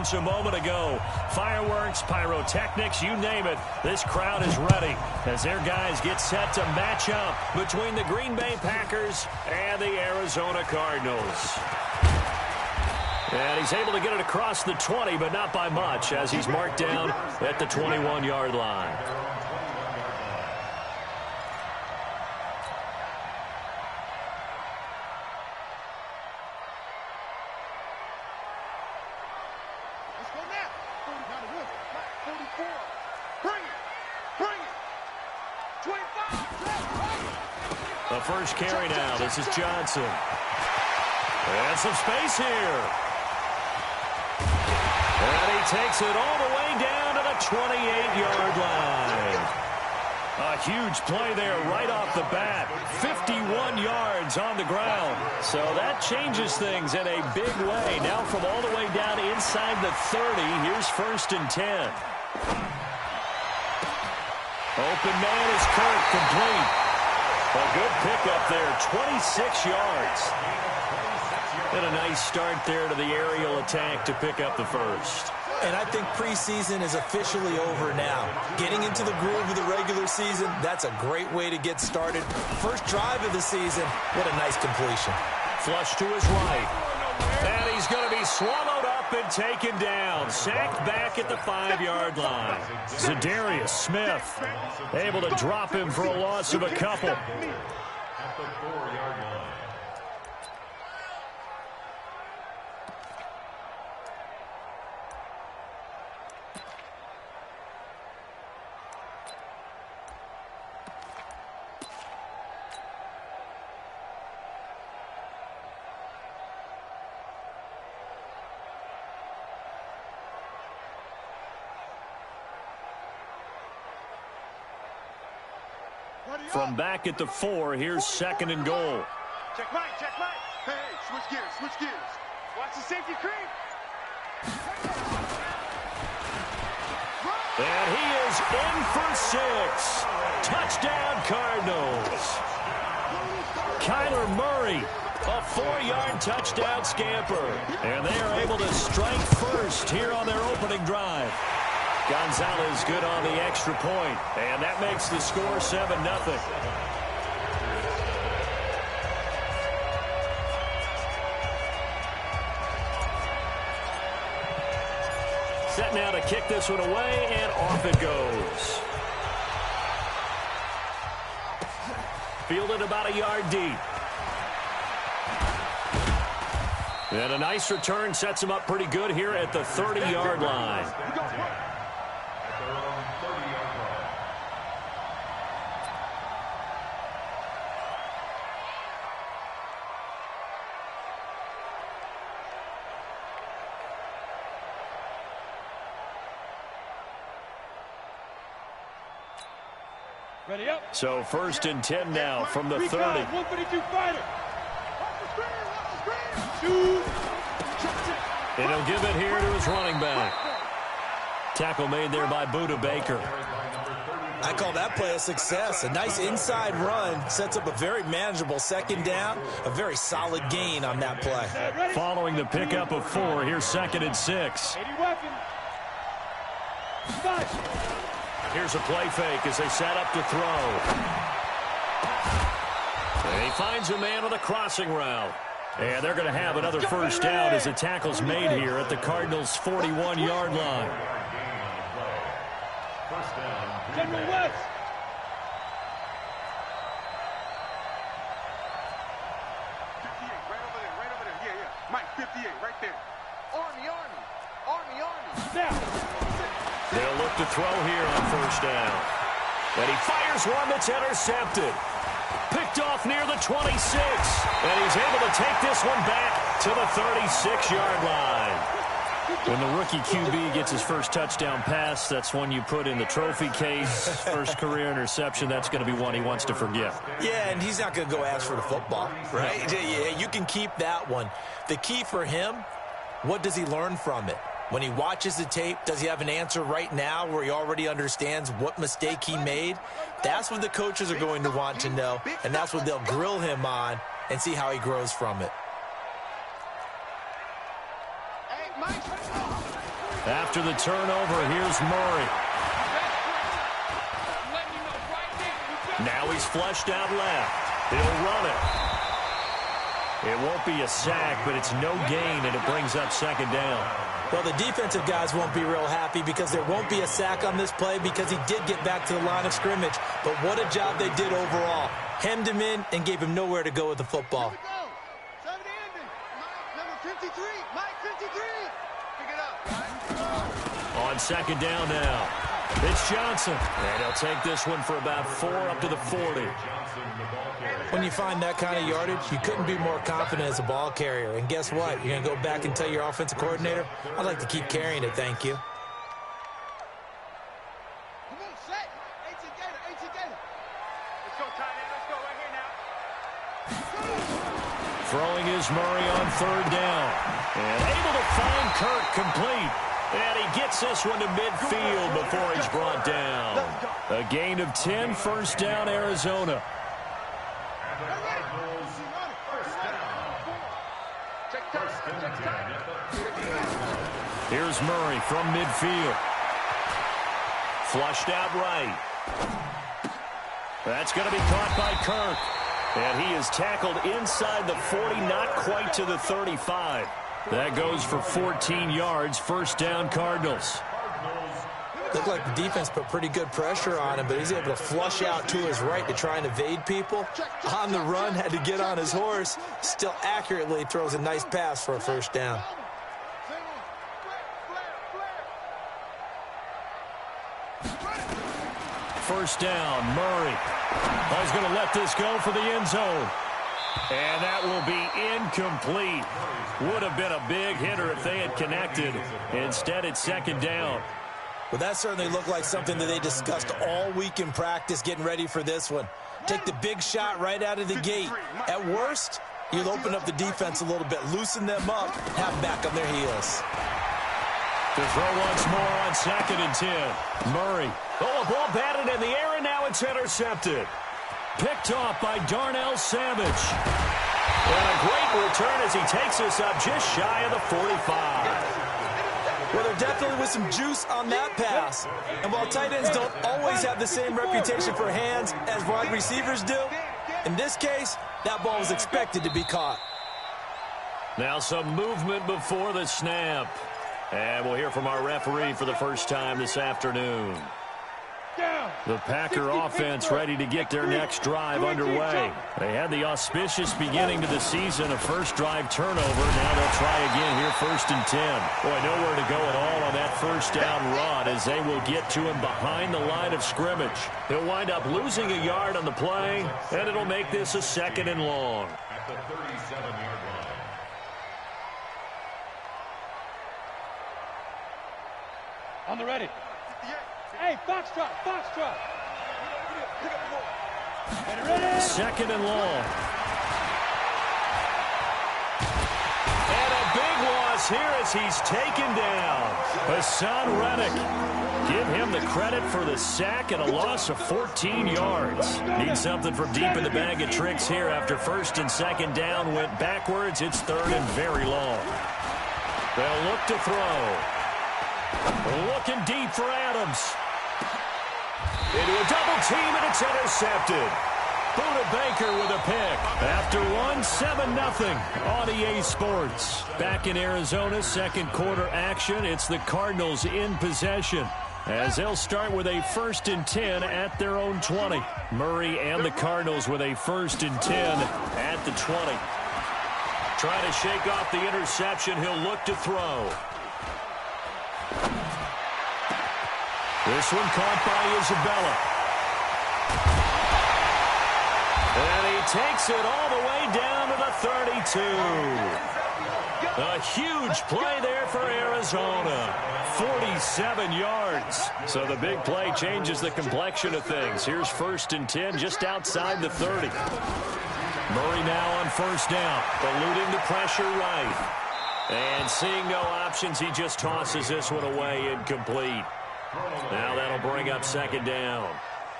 points a moment ago. Fireworks, pyrotechnics, you name it. This crowd is ready as their guys get set to match up between the Green Bay Packers and the Arizona Cardinals. And he's able to get it across the 20, but not by much, as he's marked down at the 21-yard line. The first carry now. This is Johnson. And some space here. And he takes it all the way down to the 28-yard line. A huge play there right off the bat. 51 yards on the ground. So that changes things in a big way. Now from all the way down inside the 30, here's 1st and 10. Open man is Kirk, complete. A good pickup there, 26 yards. And a nice start there to the aerial attack to pick up the first. And I think preseason is officially over now. Getting into the groove of the regular season, that's a great way to get started. First drive of the season, what a nice completion. Flush to his right. And he's going to be swallowed up and taken down. Sacked back at the 5-yard line. Zadarius Smith able to drop him for a loss of a couple. At the 4-yard line. From back at the 4, here's 2nd and goal. Check right, check right. Hey, switch gears, switch gears. Watch the safety creep. And he is in for 6. Touchdown, Cardinals. Kyler Murray, a 4-yard touchdown scamper. And they are able to strike first here on their opening drive. Gonzalez good on the extra point, and that makes the score 7-0. Set now to kick this one away, and off it goes. Fielded about a yard deep. And a nice return sets him up pretty good here at the 30-yard line. Ready up. So 1st and 10 now from the 30. 152 fighter. And he'll give it here to his running back. Tackle made there by Budda Baker. I call that play a success. A nice inside run sets up a very manageable 2nd down. A very solid gain on that play. Following the pickup of 4, here's 2nd and 6. 80 weapons. Here's a play fake as they set up to throw. And he finds a man with a crossing route. And they're going to have another first down as the tackle's made here at the Cardinals' 41-yard line. First down. General West. Right over there. Yeah. Mike, 58, right there. Army. Now. They'll look to throw here on first down. And he fires one that's intercepted. Picked off near the 26. And he's able to take this one back to the 36-yard line. When the rookie QB gets his first touchdown pass, that's one you put in the trophy case. First career interception, that's going to be one he wants to forget. Yeah, and he's not going to go ask for the football, right? Yeah, you can keep that one. The key for him, what does he learn from it? When he watches the tape, does he have an answer right now where he already understands what mistake he made? That's what the coaches are going to want to know, and that's what they'll grill him on and see how he grows from it. After the turnover, here's Murray. Now he's flushed out left. He'll run it. It won't be a sack, but it's no gain, and it brings up second down. Well, the defensive guys won't be real happy because there won't be a sack on this play because he did get back to the line of scrimmage. But what a job they did overall. Hemmed him in and gave him nowhere to go with the football. On second down now, it's Johnson. And he'll take this one for about 4 up to the 40. When you find that kind of yardage, you couldn't be more confident as a ball carrier. And guess what? You're going to go back and tell your offensive coordinator, I'd like to keep carrying it, thank you. Come on, set. Eight together. Let's go, tight end. Let's go right here now. Throwing is Murray on third down. And able to find Kirk complete. And he gets this one to midfield before he's brought down. A gain of 10, first down, Arizona. Here's Murray from midfield. Flushed out right. That's going to be caught by Kirk. And he is tackled inside the 40, not quite to the 35. That goes for 14 yards, first down Cardinals. Looked like the defense put pretty good pressure on him, but he's able to flush out to his right to try and evade people. On the run, had to get on his horse. Still accurately throws a nice pass for a first down. First down, Murray. He's going to let this go for the end zone. And that will be incomplete. Would have been a big hitter if they had connected. Instead, it's second down. Well, that certainly looked like something that they discussed all week in practice getting ready for this one. Take the big shot right out of the gate. At worst, you'll open up the defense a little bit, loosen them up, have them back on their heels. To throw once more on second and 10. Murray. Oh, a ball batted in the air, and now it's intercepted. Picked off by Darnell Savage. And a great return as he takes us up just shy of the 45. Well, there definitely was some juice on that pass. And while tight ends don't always have the same reputation for hands as wide receivers do, in this case, that ball was expected to be caught. Now some movement before the snap. And we'll hear from our referee for the first time this afternoon. The Packer offense ready to get their next drive underway. They had the auspicious beginning to the season, a first drive turnover. Now they'll try again here, first and 10. Boy, nowhere to go at all on that first down run as they will get to him behind the line of scrimmage. He'll wind up losing a yard on the play, and it'll make this a second and long. At the 37-yard line. On the ready. Hey, Foxtrot. Second and long. And a big loss here as he's taken down. Hassan Reddick. Give him the credit for the sack and a loss of 14 yards. Need something from deep in the bag of tricks here after first and second down went backwards. It's third and very long. They'll look to throw. Looking deep for Adams. Into a double team, and it's intercepted. Buda Baker with a pick. After one, 7-0 on EA Sports. Back in Arizona, second quarter action. It's the Cardinals in possession, as they'll start with a first and 10 at their own 20. Murray and the Cardinals with a first and 10 at the 20. Trying to shake off the interception. He'll look to throw. This one caught by Isabella. And he takes it all the way down to the 32. A huge play there for Arizona. 47 yards. So the big play changes the complexion of things. Here's first and 10 just outside the 30. Murray now on first down, eluding the pressure right. And seeing no options, he just tosses this one away, incomplete. Now that'll bring up second down.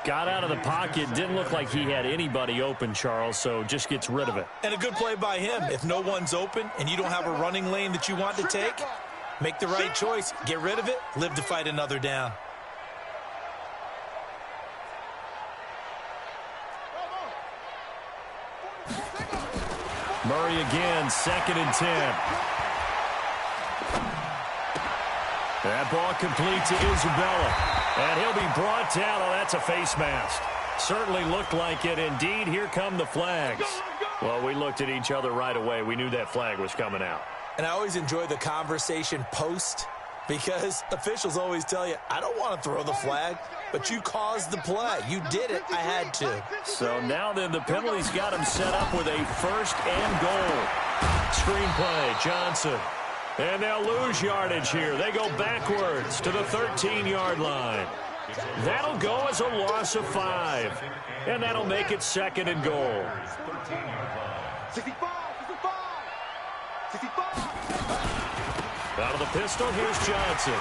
Got out of the pocket. Didn't look like he had anybody open, Charles, so just gets rid of it. And a good play by him. If no one's open and you don't have a running lane that you want to take, Make the right choice. Get rid of it. Live to fight another down. Murray again, 2nd and 10. That ball complete to Isabella. And he'll be brought down. Oh, that's a face mask. Certainly looked like it. Indeed, here come the flags. Well, we looked at each other right away. We knew that flag was coming out. And I always enjoy the conversation post because officials always tell you, I don't want to throw the flag, but you caused the play. You did it. I had to. So now then the penalty's got him set up with a 1st and goal. Screenplay, Johnson. And they'll lose yardage here. They go backwards to the 13-yard line. That'll go as a loss of 5. And that'll make it 2nd and goal. 65, 65. Out of the pistol, here's Johnson.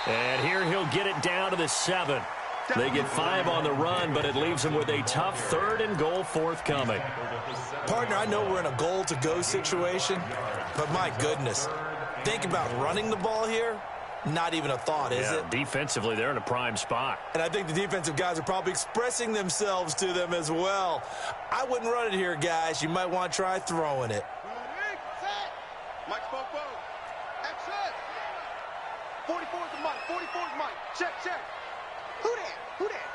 And here he'll get it down to the 7. They get 5 on the run, but it leaves them with a tough 3rd and goal forthcoming. Partner, I know we're in a goal-to-go situation, but my goodness, think about running the ball here. Not even a thought, is it? Defensively, they're in a prime spot. And I think the defensive guys are probably expressing themselves to them as well. I wouldn't run it here, guys. You might want to try throwing it. Mike spoke both. Exit. 44 is the Mike. 44 is Mike. Check, check. Who that? Who that?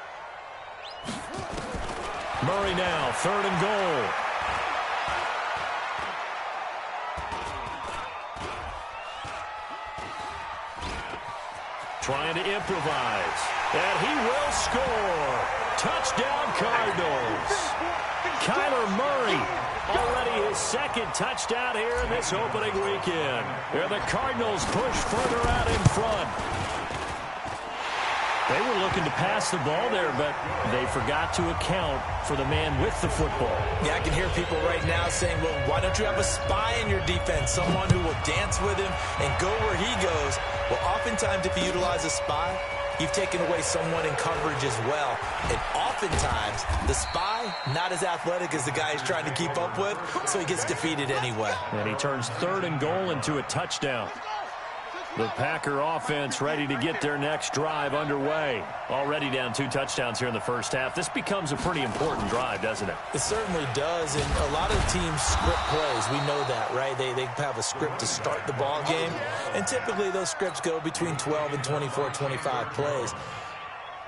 Murray now, 3rd and goal. Trying to improvise. And he will score. Touchdown, Cardinals. Kyler Murray, already his 2nd touchdown here in this opening weekend. And the Cardinals push further out in front. They were looking to pass the ball there, but they forgot to account for the man with the football. Yeah, I can hear people right now saying, well, why don't you have a spy in your defense, someone who will dance with him and go where he goes? Well, oftentimes if you utilize a spy, you've taken away someone in coverage as well. And oftentimes, the spy, not as athletic as the guy he's trying to keep up with, so he gets defeated anyway. And he turns 3rd and goal into a touchdown. The Packer offense ready to get their next drive underway. Already down 2 touchdowns here in the first half. This becomes a pretty important drive, doesn't it? It certainly does, and a lot of teams script plays. We know that, right? They have a script to start the ball game, and typically those scripts go between 12 and 24, 25 plays.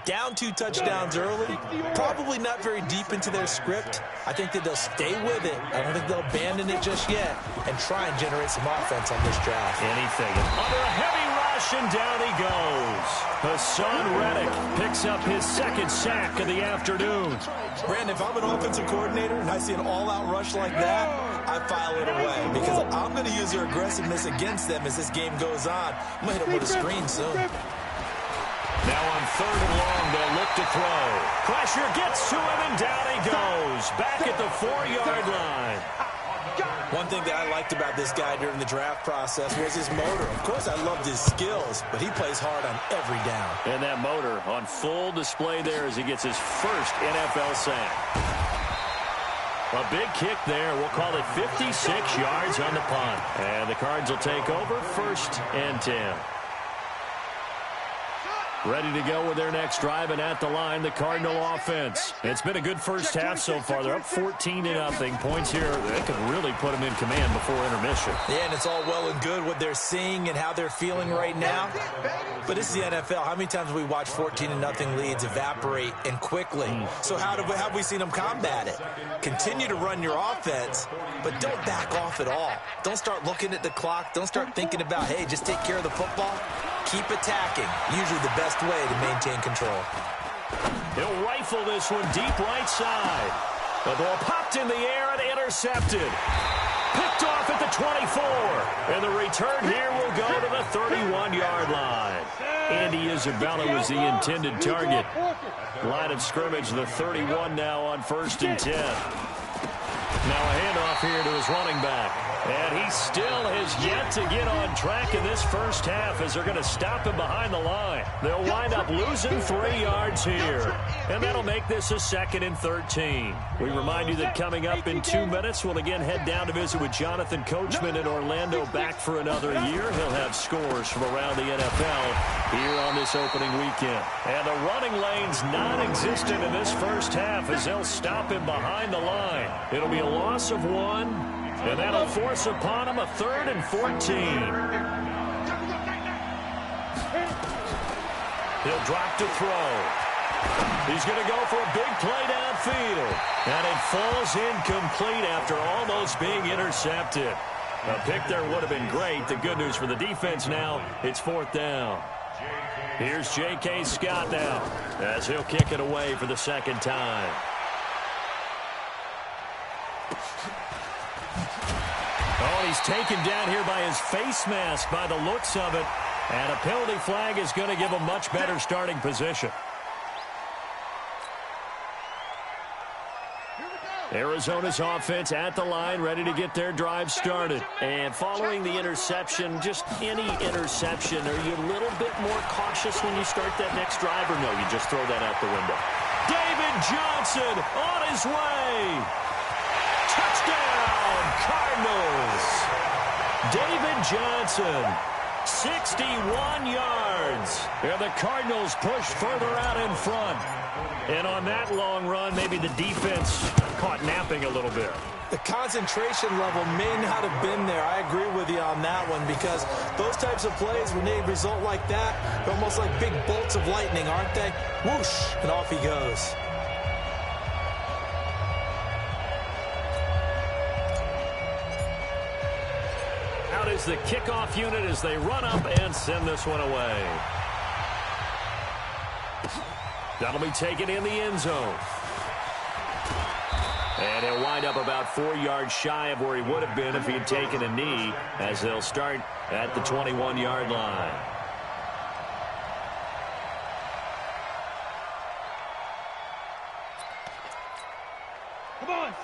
Down 2 touchdowns early, probably not very deep into their script. I think that they'll stay with it. I don't think they'll abandon it just yet and try and generate some offense on this drive. Anything. Under a heavy rush, and down he goes. Hassan Reddick picks up his 2nd sack of the afternoon. Brandon, if I'm an offensive coordinator and I see an all-out rush like that, I file it away because I'm going to use their aggressiveness against them as this game goes on. I'm going to hit them with a screen soon. Now on 3rd and long, they'll look to throw. Pressure gets to him, and down he goes. Back at the 4-yard line. One thing that I liked about this guy during the draft process was his motor. Of course, I loved his skills, but he plays hard on every down. And that motor on full display there as he gets his 1st NFL sack. A big kick there. We'll call it 56 yards on the punt. And the Cards will take over 1st and 10. Ready to go with their next drive, and at the line, the Cardinal offense. It's been a good first half so far. They're up 14-0. Points here, they could really put them in command before intermission. Yeah, and it's all well and good what they're seeing and how they're feeling right now. But this is the NFL. How many times have we watched 14-0 leads evaporate and quickly? So how have we seen them combat it? Continue to run your offense, but don't back off at all. Don't start looking at the clock. Don't start thinking about, hey, just take care of the football. Keep attacking. Usually the best way to maintain control. He'll rifle this one deep right side. The ball popped in the air and intercepted. Picked off at the 24. And the return here will go to the 31-yard line. Andy Isabella was the intended target. Line of scrimmage, the 31 now on 1st and 10. Now a handoff here to his running back. And he still has yet to get on track in this first half as they're going to stop him behind the line. They'll wind up losing 3 yards here. And that'll make this a 2nd and 13. We remind you that coming up in 2 minutes, we'll again head down to visit with Jonathan Coachman in Orlando, back for another year. He'll have scores from around the NFL here on this opening weekend. And the running lane's non-existent in this first half as they'll stop him behind the line. It'll be a loss of 1, and that'll force upon him a 3rd and 14. He'll drop to throw. He's going to go for a big play downfield. And it falls incomplete after almost being intercepted. A pick there would have been great. The good news for the defense now, it's 4th down. Here's J.K. Scott now as he'll kick it away for the 2nd time. Oh, he's taken down here by his face mask by the looks of it. And a penalty flag is going to give a much better starting position. Arizona's offense at the line, ready to get their drive started. And following the interception, just any interception, are you a little bit more cautious when you start that next drive, or no, you just throw that out the window? David Johnson on his way. Touchdown, Cardinals. David Johnson, 61 yards. And the Cardinals push further out in front. And on that long run, maybe the defense caught napping a little bit. The concentration level may not have been there. I agree with you on that one, because those types of plays, when they result like that, they're almost like big bolts of lightning, aren't they? Whoosh, and off he goes. Out is the kickoff unit as they run up and send this one away. That'll be taken in the end zone. And he'll wind up about 4 yards shy of where he would have been if he had taken a knee, as they'll start at the 21-yard line.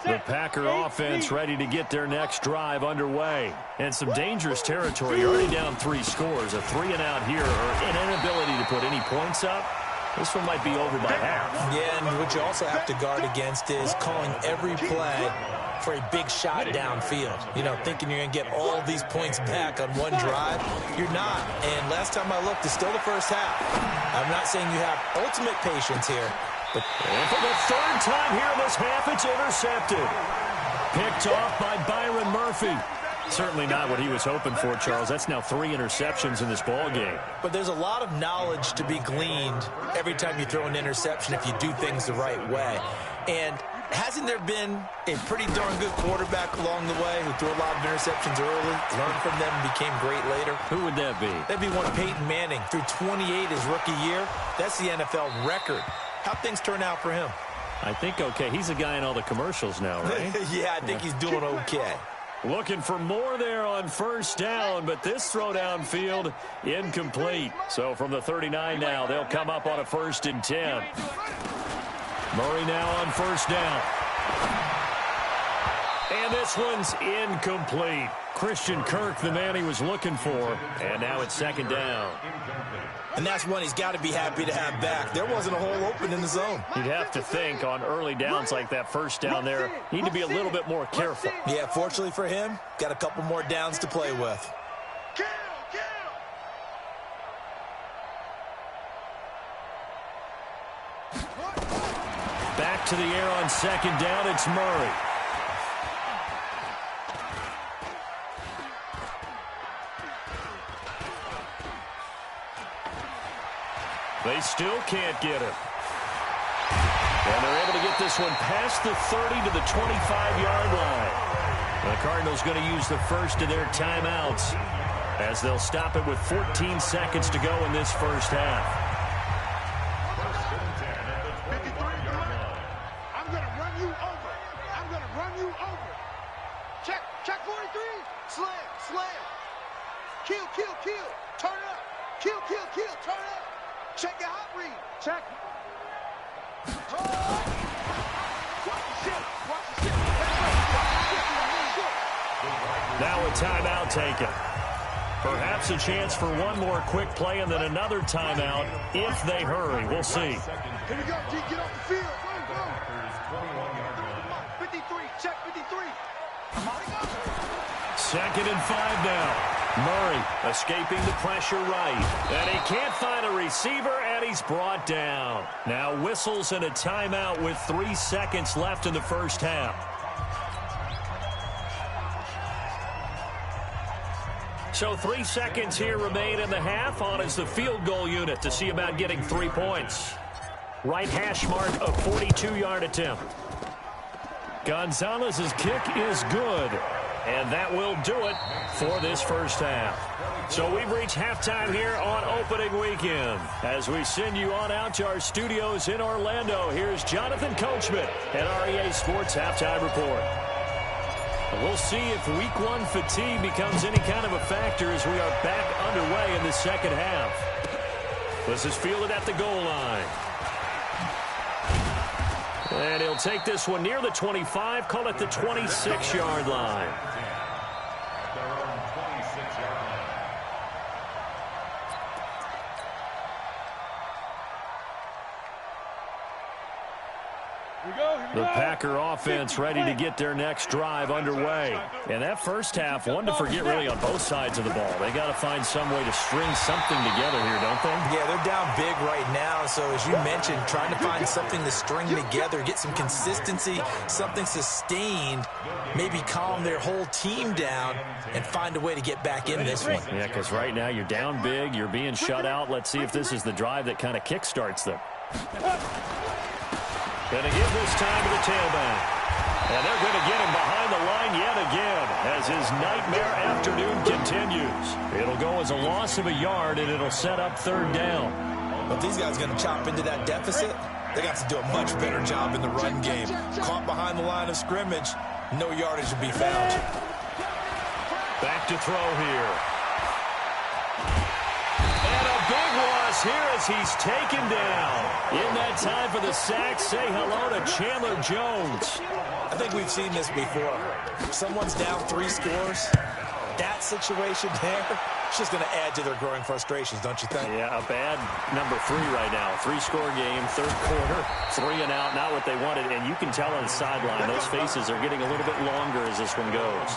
The Packer offense ready to get their next drive underway. And some dangerous territory, already down 3 scores. A 3-and-out here, or an inability to put any points up. This one might be over by half. Yeah, and what you also have to guard against is calling every play for a big shot downfield. You know, thinking you're going to get all these points back on one drive. You're not. And last time I looked, it's still the first half. I'm not saying you have ultimate patience here. But and for the 3rd time here in this half, it's intercepted. Picked off by Byron Murphy. Certainly not what he was hoping for, Charles. That's now 3 interceptions in this ball game. But there's a lot of knowledge to be gleaned every time you throw an interception if you do things the right way. And hasn't there been a pretty darn good quarterback along the way who threw a lot of interceptions early, learned from them, and became great later? Who would that be? That'd be one Peyton Manning. Threw 28 his rookie year. That's the NFL record. How'd things turn out for him? I think okay. He's a guy in all the commercials now, right? Yeah, I think he's doing okay. Looking for more there on 1st down, but this throw downfield incomplete. So from the 39 now, they'll come up on a 1st and 10. Murray now on 1st down. And this one's incomplete. Christian Kirk, the man he was looking for, and now it's 2nd down. And that's one he's got to be happy to have back. There wasn't a hole open in the zone. You'd have to think on early downs like that 1st down there, need to be a little bit more careful. Yeah, fortunately for him, got a couple more downs to play with. Back to the air on 2nd down, it's Murray. They still can't get him. And they're able to get this one past the 30 to the 25-yard line. The Cardinals going to use the first of their timeouts as they'll stop it with 14 seconds to go in this first half. I'm going to run you over. I'm going to run you over. Check 43. Slam. Kill. Turn up. Kill. Turn up. Check your hot read. Check. Watch the shit. Now a timeout taken. Perhaps a chance for one more quick play and then another timeout if they hurry. We'll see. Here we go, G. Get off the field. Go, go. 53. Check 53. Second and 5 now. Murray escaping the pressure right. And he can't find a receiver, and he's brought down. Now whistles and a timeout with 3 seconds left in the first half. So 3 seconds here remain in the half. On is the field goal unit to see about getting 3 points. Right hash mark, a 42-yard attempt. Gonzalez's kick is good. And that will do it for this first half. So we've reached halftime here on opening weekend. As we send you on out to our studios in Orlando, here's Jonathan Coachman at REA Sports Halftime Report. We'll see if week 1 fatigue becomes any kind of a factor as we are back underway in the second half. This is fielded at the goal line. And he'll take this one near the 25, call it the 26-yard line. The Packer offense ready to get their next drive underway. And that first half, one to forget really on both sides of the ball. They got to find some way to string something together here, don't they? Yeah, they're down big right now. So as you mentioned, trying to find something to string together, get some consistency, something sustained, maybe calm their whole team down and find a way to get back in this one. Yeah, because right now you're down big, you're being shut out. Let's see if this is the drive that kind of kickstarts them. Going to give this time to the tailback. And they're going to get him behind the line yet again as his nightmare afternoon continues. It'll go as a loss of a yard, and it'll set up third down. But these guys going to chop into that deficit. They got to do a much better job in the run game. Caught behind the line of scrimmage, no yardage to be found. Back to throw here. And a big loss here as he's taken down. In that time for the sack, say hello to Chandler Jones. I think we've seen this before. Someone's down 3 scores. That situation there, it's just going to add to their growing frustrations, don't you think? Yeah, a bad number 3 right now. 3-score game, third quarter, 3 and out, not what they wanted. And you can tell on the sideline, those faces are getting a little bit longer as this one goes.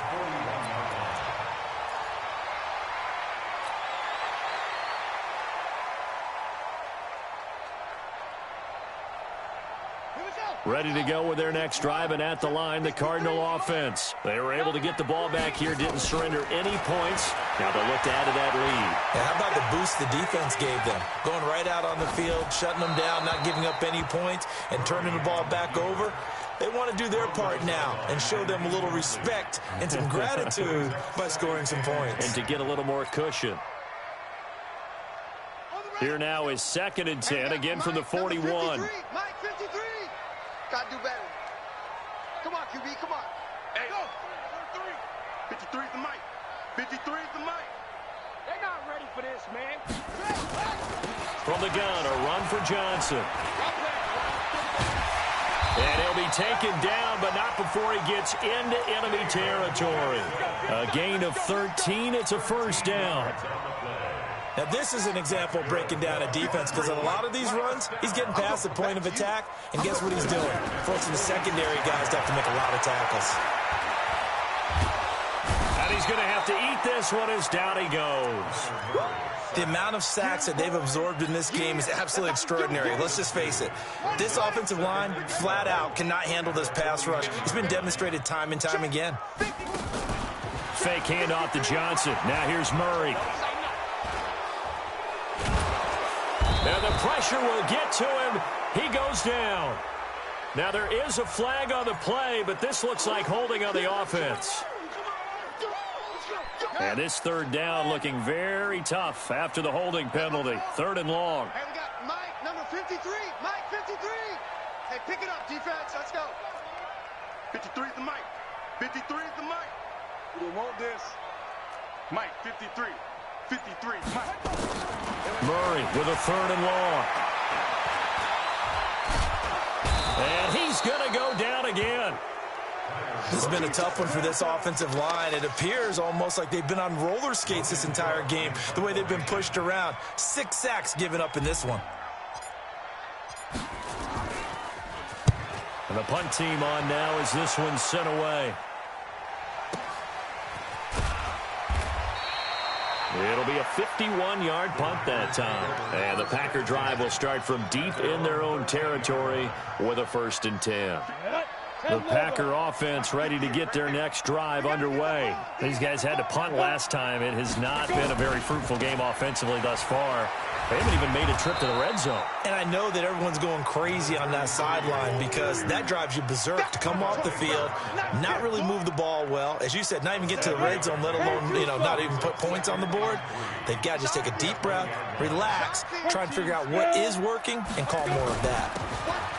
Ready to go with their next drive, and at the line, the Cardinal offense. They were able to get the ball back here, didn't surrender any points. Now they'll look to add to that lead. And how about the boost the defense gave them? Going right out on the field, shutting them down, not giving up any points, and turning the ball back over. They want to do their part now and show them a little respect and some gratitude by scoring some points. And to get a little more cushion. Here now is 2nd and 10, again from the 41. Mike, 53. Gotta do better. Come on, QB, come on. Hey, go. 53 is the mic. 53 is the mic. They're not ready for this, man. From the gun, a run for Johnson. And he'll be taken down, but not before he gets into enemy territory. A gain of 13. It's a first down. Now, this is an example of breaking down a defense because in a lot of these runs, he's getting past the point of attack, and guess what he's doing? Forcing the secondary guys to have to make a lot of tackles. And he's going to have to eat this one as down he goes. The amount of sacks that they've absorbed in this game is absolutely extraordinary. Let's just face it. This offensive line, flat out, cannot handle this pass rush. It's been demonstrated time and time again. Fake handoff to Johnson. Now here's Murray. And the pressure will get to him. He goes down. Now there is a flag on the play, but this looks like holding on the offense. And this third down looking very tough after the holding penalty. 3rd and long. Hey, we got Mike, number 53. Mike, 53. Hey, pick it up, defense. Let's go. 53 is the mic. 53 is the mic. We don't want this. Mike, 53. 53, Mike. Murray with a 3rd and long. And he's going to go down again. This has been a tough one for this offensive line. It appears almost like they've been on roller skates this entire game, the way they've been pushed around. 6 sacks given up in this one. And the punt team on now as this one's sent away. It'll be a 51-yard punt that time. And the Packer drive will start from deep in their own territory with a 1st and 10. The Packer offense ready to get their next drive underway. These guys had to punt last time. It has not been a very fruitful game offensively thus far. They haven't even made a trip to the red zone. And I know that everyone's going crazy on that sideline because that drives you berserk to come off the field, not really move the ball well. As you said, not even get to the red zone, let alone, not even put points on the board. They've got to just take a deep breath, relax, try and figure out what is working, and call more of that.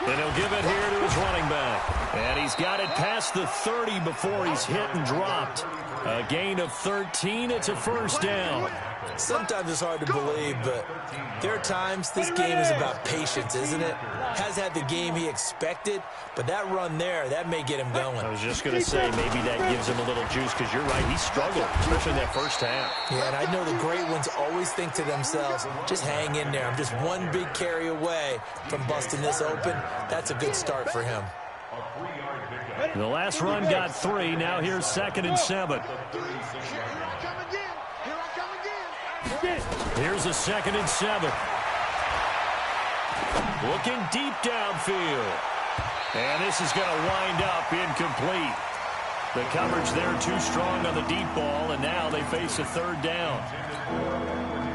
And he'll give it here to his running back. And he's got it past the 30 before he's hit and dropped. A gain of 13. It's a 1st down. Sometimes it's hard to believe, but there are times this game is about patience, isn't it? Has had the game he expected, but that run there, that may get him going. I was just going to say maybe that gives him a little juice because you're right. He struggled, especially in that 1st half. Yeah, and I know the great ones always think to themselves, just hang in there. I'm just one big carry away from busting this open. That's a good start for him. The last run got 3. Now here's 2nd and 7. Here's a 2nd and 7. Looking deep downfield. And this is going to wind up incomplete. The coverage there too strong on the deep ball, and now they face a 3rd down.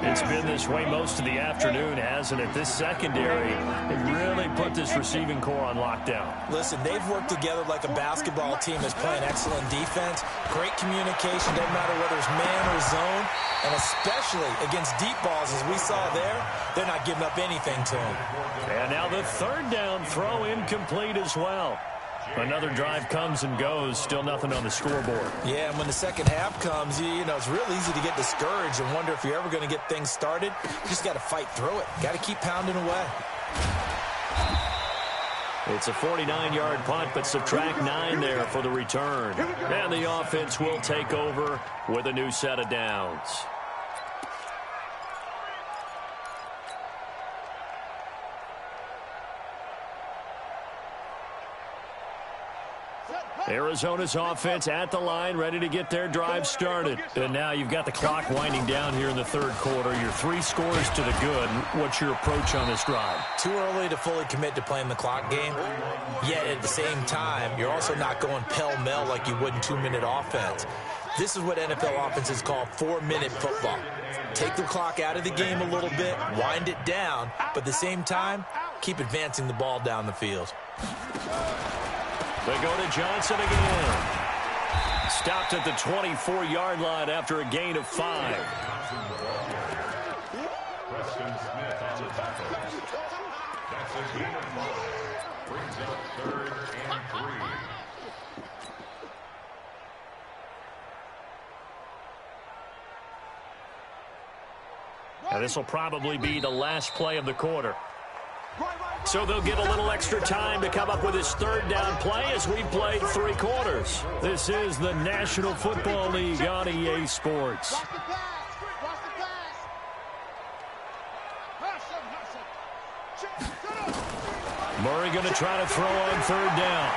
It's been this way most of the afternoon, hasn't it? This secondary, it really put this receiving core on lockdown. Listen, they've worked together like a basketball team that's playing excellent defense. Great communication, doesn't matter whether it's man or zone. And especially against deep balls, as we saw there, they're not giving up anything to them. And now the 3rd down throw incomplete as well. Another drive comes and goes, still nothing on the scoreboard. Yeah, and when the second half comes, it's real easy to get discouraged and wonder if you're ever going to get things started. You just got to fight through it. Got to keep pounding away. It's a 49-yard punt, but subtract 9 there for the return. And the offense will take over with a new set of downs. Arizona's offense at the line, ready to get their drive started. And now you've got the clock winding down here in the 3rd quarter. Your 3 scores to the good. What's your approach on this drive? Too early to fully commit to playing the clock game. Yet at the same time, you're also not going pell-mell like you would in 2-minute offense. This is what NFL offenses call 4-minute football. Take the clock out of the game a little bit, wind it down, but at the same time, keep advancing the ball down the field. They go to Johnson again. Stopped at the 24-yard line after a gain of 5. Preston Smith on the tackle. That's a gain of 5. Brings up 3rd and 3. Now this will probably be the last play of the quarter. So they'll get a little extra time to come up with his 3rd down play as we've played 3 quarters. This is the National Football League on EA Sports. Murray going to try to throw on 3rd down.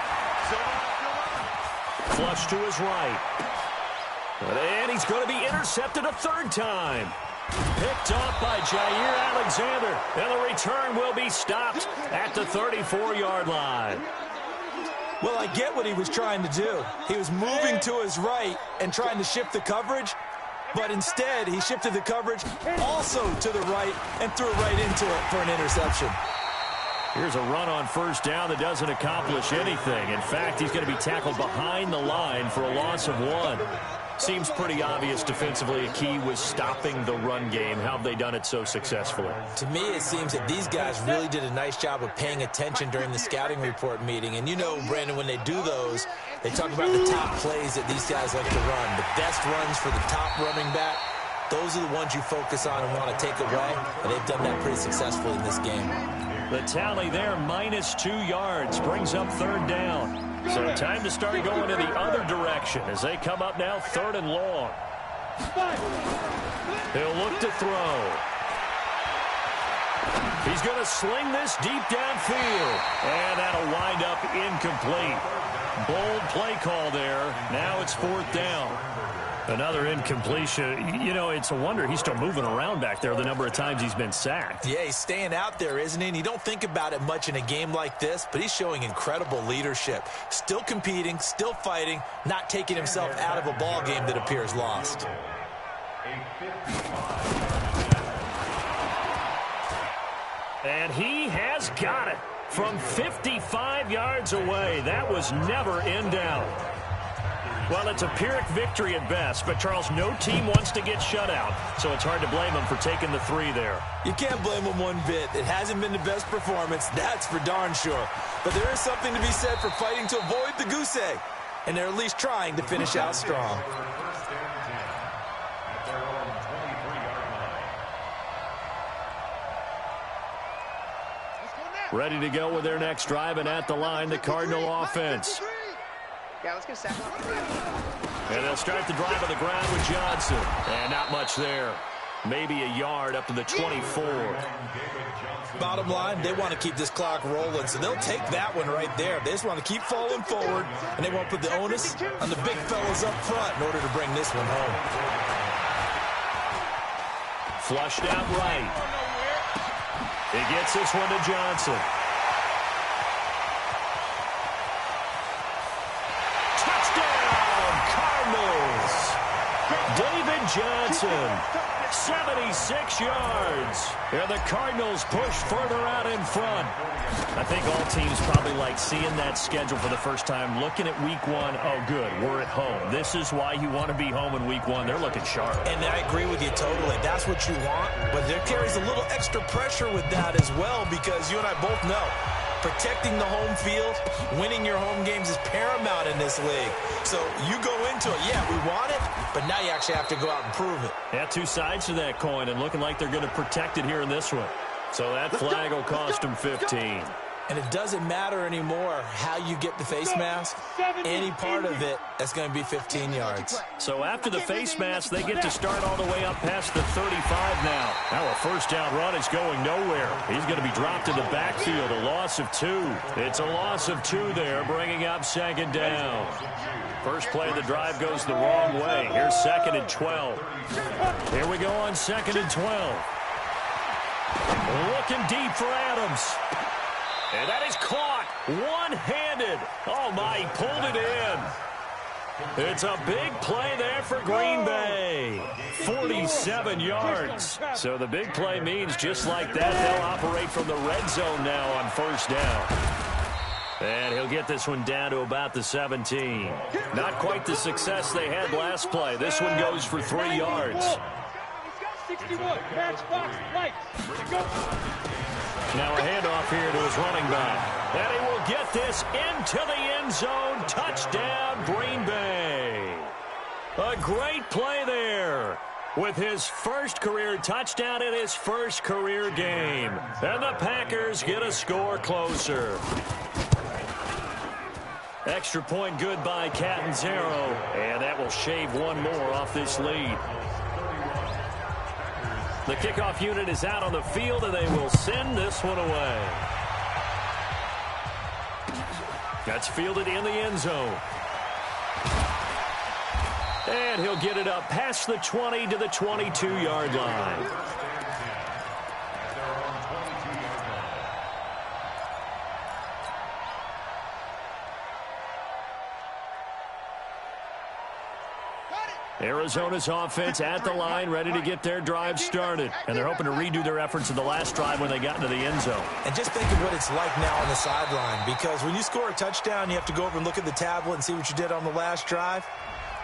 Flush to his right. And he's going to be intercepted a 3rd time. Picked off by Jair Alexander, and the return will be stopped at the 34-yard line. Well, I get what he was trying to do. He was moving to his right and trying to shift the coverage, but instead he shifted the coverage also to the right and threw right into it for an interception. Here's a run on 1st down that doesn't accomplish anything. In fact, he's going to be tackled behind the line for a loss of 1. Seems pretty obvious defensively. A key was stopping the run game. How have they done it so successfully? To me, it seems that these guys really did a nice job of paying attention during the scouting report meeting. And you know, Brandon, when they do those, they talk about the top plays that these guys like to run. The best runs for the top running back, those are the ones you focus on and want to take away. And they've done that pretty successfully in this game. The tally there, -2 yards, brings up 3rd down. So time to start going in the other direction as they come up now 3rd and long. He'll look to throw. He's going to sling this deep downfield. And that'll wind up incomplete. Bold play call there. Now it's 4th down. Another incompletion. You know, it's a wonder he's still moving around back there the number of times he's been sacked. Yeah, he's staying out there, isn't he? And you don't think about it much in a game like this, but he's showing incredible leadership. Still competing, still fighting, not taking himself out of a ball game that appears lost. And he has got it from 55 yards away. That was never in doubt. Well, it's a Pyrrhic victory at best, but, Charles, no team wants to get shut out, so it's hard to blame them for taking the 3 there. You can't blame them one bit. It hasn't been the best performance, that's for darn sure. But there is something to be said for fighting to avoid the goose egg, and they're at least trying to finish out strong. Ready to go with their next drive, and at the line, the Cardinal offense. Yeah, let's get sacked. And they'll start the drive on the ground with Johnson. And not much there. Maybe a yard up to the 24. Bottom line, they want to keep this clock rolling, so they'll take that one right there. They just want to keep falling forward, and they won't put the onus on the big fellas up front in order to bring this one home. Flushed out right. He gets this one to Johnson. David Johnson, 76 yards. And the Cardinals push further out in front. I think all teams probably like seeing that schedule for the first time, looking at week 1. Oh, good, we're at home. This is why you want to be home in week 1. They're looking sharp. And I agree with you totally. That's what you want. But there carries a little extra pressure with that as well, because you and I both know protecting the home field, winning your home games is paramount in this league. So you go into it, yeah, we want it, but now you actually have to go out and prove it. Yeah, 2 sides to that coin, and looking like they're going to protect it here in this one. So that flag will cost them 15. And it doesn't matter anymore how you get the face mask. Any part of it, that's going to be 15 yards. So after the face mask, they get to start all the way up past the 35 now. Now a first down run is going nowhere. He's going to be dropped in the backfield, a loss of 2. It's a loss of 2 there, bringing up 2nd down. First play of the drive goes the wrong way. Here's 2nd and 12. Here we go on 2nd and 12. Looking deep for Adams. And that is caught one-handed. Oh, my, he pulled it in. It's a big play there for Green Bay. 47 yards. So the big play means just like that, they'll operate from the red zone now on first down. And he'll get this one down to about the 17. Not quite the success they had last play. This one goes for 3 yards. 61, matchbox, lights. Now a handoff here to his running back. And he will get this into the end zone. Touchdown, Green Bay. A great play there with his first career touchdown in his first career game. And the Packers get a score closer. Extra point good by Catanzaro. And that will shave one more off this lead. The kickoff unit is out on the field, and they will send this one away. That's fielded in the end zone. And he'll get it up past the 20 to the 22-yard line. Arizona's offense at the line, ready to get their drive started. And they're hoping to redo their efforts in the last drive when they got into the end zone. And just think of what it's like now on the sideline, because when you score a touchdown, you have to go over and look at the tablet and see what you did on the last drive.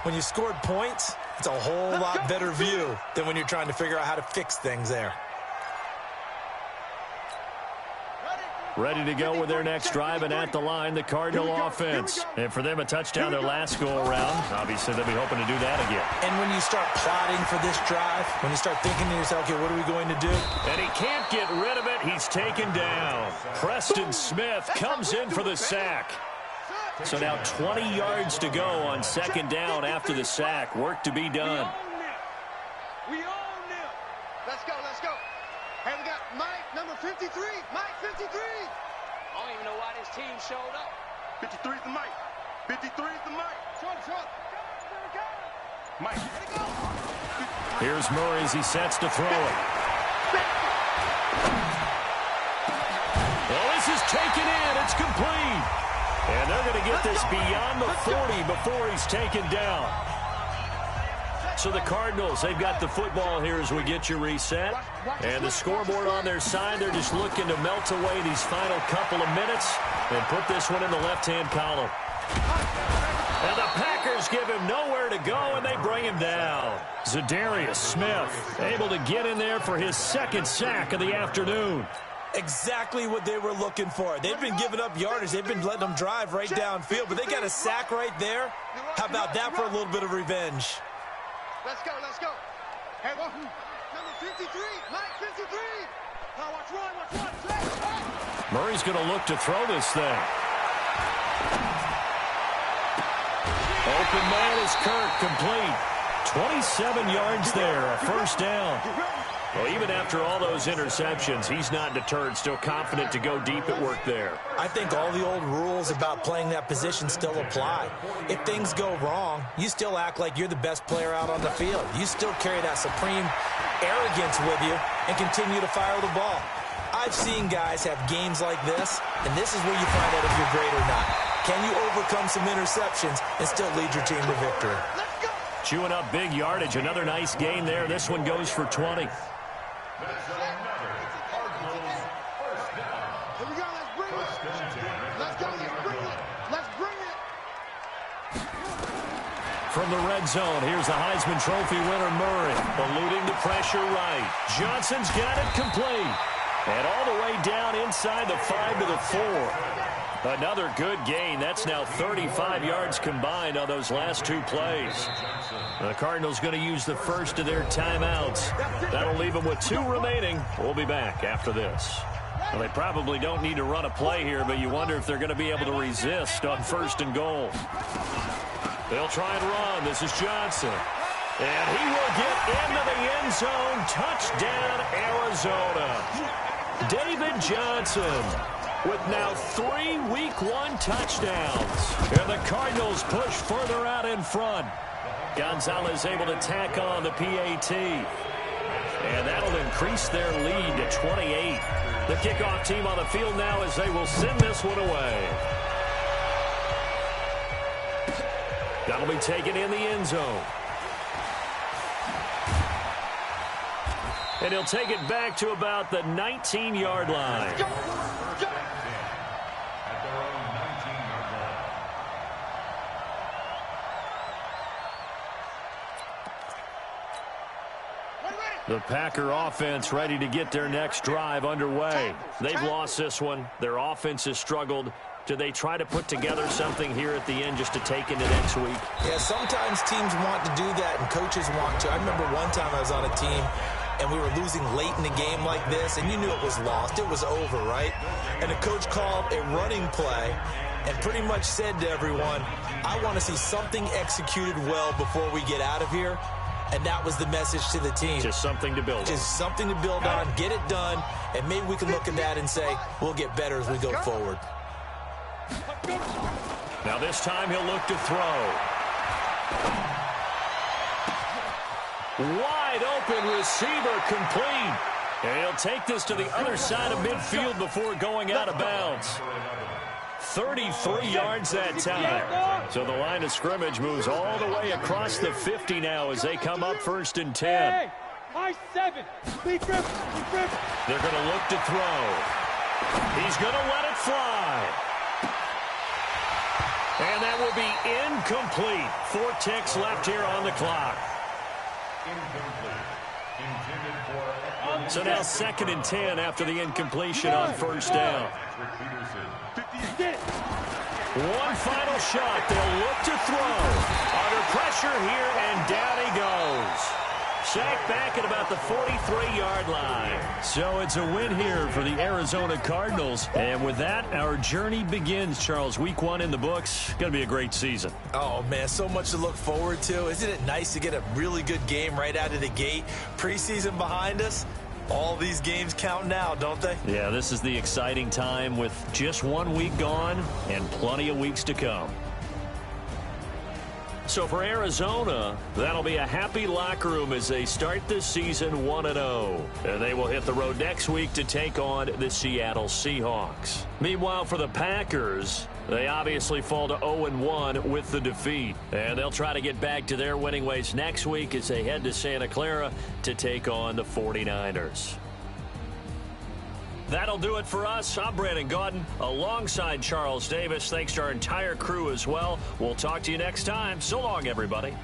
When you scored points, it's a whole lot better view than when you're trying to figure out how to fix things there. Ready to go with their next drive, and at the line, the Cardinal offense. And for them, a touchdown their last go-around. Obviously, they'll be hoping to do that again. And when you start plotting for this drive, when you start thinking to yourself, okay, what are we going to do? And he can't get rid of it. He's taken down. Preston Smith comes in for the sack. So now 20 yards to go on second down after the sack. Work to be done. We own them. Let's go, let's go. Hey, we got Mike, number 53. Mike, 53. I don't even know why this team showed up. 53 is the Mike. 53 is the Mike. Short. Mike, let it go. Here's Murray as he sets to throw it. Well, this is taken in. It's complete. And they're going to get this beyond the 40 before he's taken down. So the Cardinals, they've got the football here as we get you reset. And the scoreboard on their side, they're just looking to melt away these final couple of minutes and put this one in the left-hand column. And the Packers give him nowhere to go, and they bring him down. Zadarius Smith able to get in there for his second sack of the afternoon. Exactly what they were looking for. They've been giving up yardage. They've been letting them drive right downfield, but they got a sack right there. How about that for a little bit of revenge? Let's go, let's go. Hey, number 53, Mike 53. Now watch one. Murray's going to look to throw this thing. Open man is Kirk, complete. 27 yards there, a first down. Well, even after all those interceptions, he's not deterred, still confident to go deep at work there. I think all the old rules about playing that position still apply. If things go wrong, you still act like you're the best player out on the field. You still carry that supreme arrogance with you and continue to fire the ball. I've seen guys have games like this, and this is where you find out if you're great or not. Can you overcome some interceptions and still lead your team to victory? Chewing up big yardage. Another nice gain there. This one goes for 20. That's another Cardinals first down. Here we go, let's bring it. Let's go, let's bring it. From the red zone, here's the Heisman Trophy winner, Murray, eluding the pressure right. Johnson's got it complete. And all the way down inside the 5 to the 4. Another good gain. That's now 35 yards combined on those last two plays. The Cardinals going to use the first of their timeouts. That'll leave them with 2 remaining. We'll be back after this. Well, they probably don't need to run a play here, but you wonder if they're going to be able to resist on 1st and goal. They'll try and run. This is Johnson. And he will get into the end zone. Touchdown, Arizona. David Johnson with now 3 Week 1 touchdowns. And the Cardinals push further out in front. Gonzalez able to tack on the PAT. And that'll increase their lead to 28. The kickoff team on the field now as they will send this one away. That'll be taken in the end zone. And he'll take it back to about the 19-yard line. The Packer offense ready to get their next drive underway. They've lost this one. Their offense has struggled. Do they try to put together something here at the end just to take into next week? Yeah, sometimes teams want to do that and coaches want to. I remember one time I was on a team and we were losing late in the game like this, and you knew it was lost. It was over, right? And the coach called a running play and pretty much said to everyone, I want to see something executed well before we get out of here. And that was the message to the team. Just something to build on. Just something to build on, get it done, and maybe we can look at that and say, we'll get better as we go forward. Now this time he'll look to throw. Wide open receiver complete. And he'll take this to the other side of midfield before going out of bounds. 33 yards that time. So the line of scrimmage moves all the way across the 50 now as they come up 1st and 10. Hey, high 7. Big rip. They're going to look to throw. He's going to let it fly. And that will be incomplete. 4 ticks left here on the clock. So now 2nd and 10 after the incompletion on 1st down. One final shot. They'll look to throw. Under pressure here, and down he goes. sacked back at about the 43-yard line. So it's a win here for the Arizona Cardinals. And with that, our journey begins, Charles. Week 1 in the books. Going to be a great season. Oh, man, so much to look forward to. Isn't it nice to get a really good game right out of the gate? Preseason behind us. All these games count now, don't they? Yeah, this is the exciting time with just 1 week gone and plenty of weeks to come. So for Arizona, that'll be a happy locker room as they start this season 1-0. And they will hit the road next week to take on the Seattle Seahawks. Meanwhile, for the Packers, they obviously fall to 0-1 with the defeat. And they'll try to get back to their winning ways next week as they head to Santa Clara to take on the 49ers. That'll do it for us. I'm Brandon Gaudin alongside Charles Davis. Thanks to our entire crew as well. We'll talk to you next time. So long, everybody.